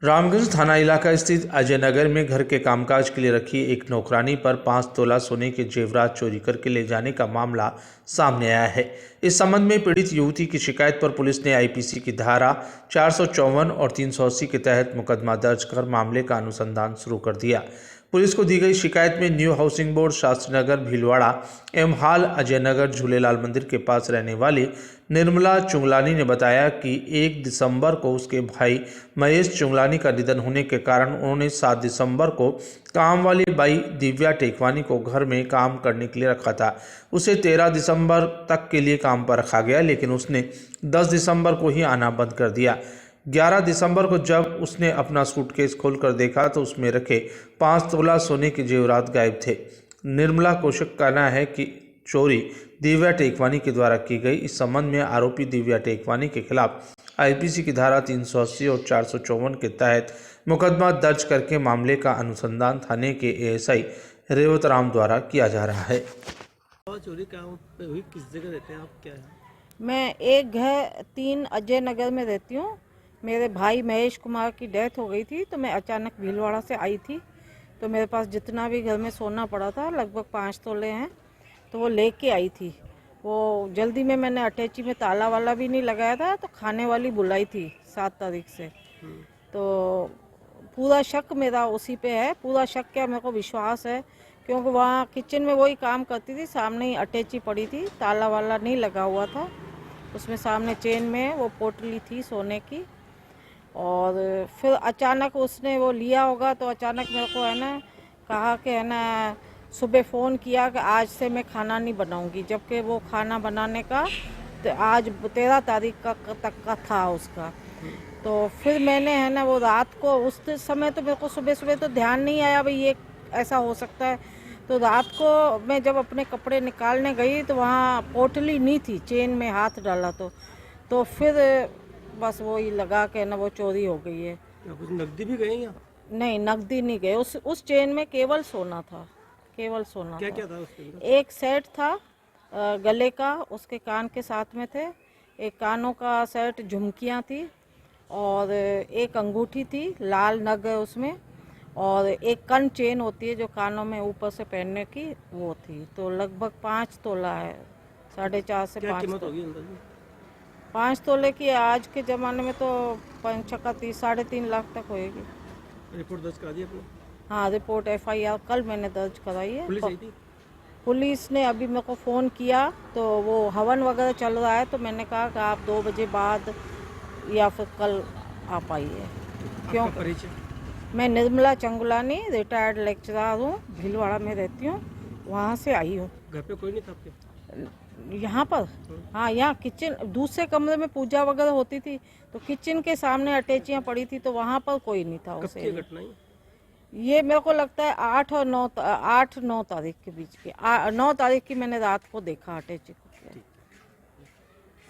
रामगंज थाना इलाका स्थित अजय नगर में घर के कामकाज के लिए रखी एक नौकरानी पर 5 तोला सोने के जेवरात चोरी करके ले जाने का मामला सामने आया है। इस संबंध में पीड़ित युवती की शिकायत पर पुलिस ने आईपीसी की धारा 454 और 380 के तहत मुकदमा दर्ज कर मामले का अनुसंधान शुरू कर दिया। पुलिस को दी गई शिकायत में new housing board Shastrinagar Bhilwara एवं हाल अजय नगर झूलेलाल मंदिर के पास रहने वाली निर्मला चुंगलानी ने बताया कि 1 दिसंबर को उसके भाई महेश चुंगलानी का निधन होने के कारण उन्होंने 7 दिसंबर को काम वाली बाई दिव्या टेकवानी को घर में काम करने के लिए रखा था। उसे 13 दिसंबर तक के लिए काम पर रखा गया, लेकिन उसने 10 दिसंबर को ही आना बंद कर दिया। 11 दिसंबर को जब उसने अपना सूटकेस खोलकर देखा तो उसमें रखे 5 तोला सोने के जेवरात गायब थे। निर्मला कौशिक का कहना है कि चोरी दिव्या टेकवानी के द्वारा की गई। इस संबंध में आरोपी दिव्या टेकवानी के खिलाफ आईपीसी की धारा 380 और 454 के तहत मुकदमा दर्ज करके मामले का अनुसंधान थाने के एएसआई रेवत राम द्वारा किया जा रहा है। चोरी कहाँ पे हुई, किस जगह रहते हैं आप, क्या है? मैं एक घर 3 अजय नगर में रहती हूँ। मेरे भाई महेश कुमार की डेथ हो गई थी तो मैं अचानक भीलवाड़ा से आई थी, तो मेरे पास जितना भी घर में सोना पड़ा था लगभग 5 तोले हैं, तो वो लेके आई थी। वो जल्दी में मैंने अटैची में ताला वाला भी नहीं लगाया था, तो खाने वाली बुलाई थी 7 तारीख से। तो पूरा शक मेरा उसी पे है। पूरा शक क्या, मेरे को विश्वास है, क्योंकि वहाँ किचन में वही काम करती थी, सामने ही अटैची पड़ी थी, ताला वाला नहीं लगा हुआ था। उसमें सामने चेन में वो पोटली थी सोने की। और फिर अचानक उसने वो लिया होगा, तो अचानक मेरे को है ना कहा कि है ना सुबह फ़ोन किया कि आज से मैं खाना नहीं बनाऊंगी, जबकि वो खाना बनाने का तो आज 13 तारीख का तक का था उसका। तो फिर मैंने है ना वो रात को, उस समय तो मेरे को सुबह सुबह तो ध्यान नहीं आया भाई ये ऐसा हो सकता है। तो रात को मैं जब अपने कपड़े निकालने गई तो वहाँ पोटली नहीं थी, चेन में हाथ डाला तो फिर बस वही लगा के ना वो चोरी हो गई है। कुछ नकदी भी गए या? नहीं, नकदी नहीं गए। उस चेन में केवल सोना था, केवल सोना। क्या क्या था उसके अंदर? एक सेट था गले का, उसके कान के साथ में थे, एक कानों का सेट, झुमकियाँ थी, और एक अंगूठी थी लाल नग उसमें, और एक कन चेन होती है जो कानों में ऊपर से पहनने की, वो थी। तो लगभग 5 तोला है, 4.5 से 5 होगी अंदाज़ा? 5 तोले की आज के ज़माने में तो 5 3.5 लाख तक होएगी। रिपोर्ट दर्ज करा दी आपने? हाँ, रिपोर्ट FIR कल मैंने दर्ज कराई है। पुलिस आई थी? पुलिस ने अभी मेरे को फ़ोन किया, तो वो हवन वगैरह चल रहा है, तो मैंने कहा कि आप 2 बजे बाद या फिर कल आप आइए। क्यों? परिचय? मैं निर्मला चंगलानी, रिटायर्ड लेक्चरर हूँ, भीलवाड़ा में रहती हूँ, वहाँ से आई हूँ। घर पे कोई नहीं था आपके? यहाँ पर? हाँ, यहाँ किचन, दूसरे कमरे में पूजा वगैरह होती थी, तो किचन के सामने अटैचियाँ पड़ी थी, तो वहाँ पर कोई नहीं था। कब की घटना है ये मेरे को लगता है 8 और 9 तारीख के बीच की। 9 तारीख की मैंने रात को देखा अटैची को।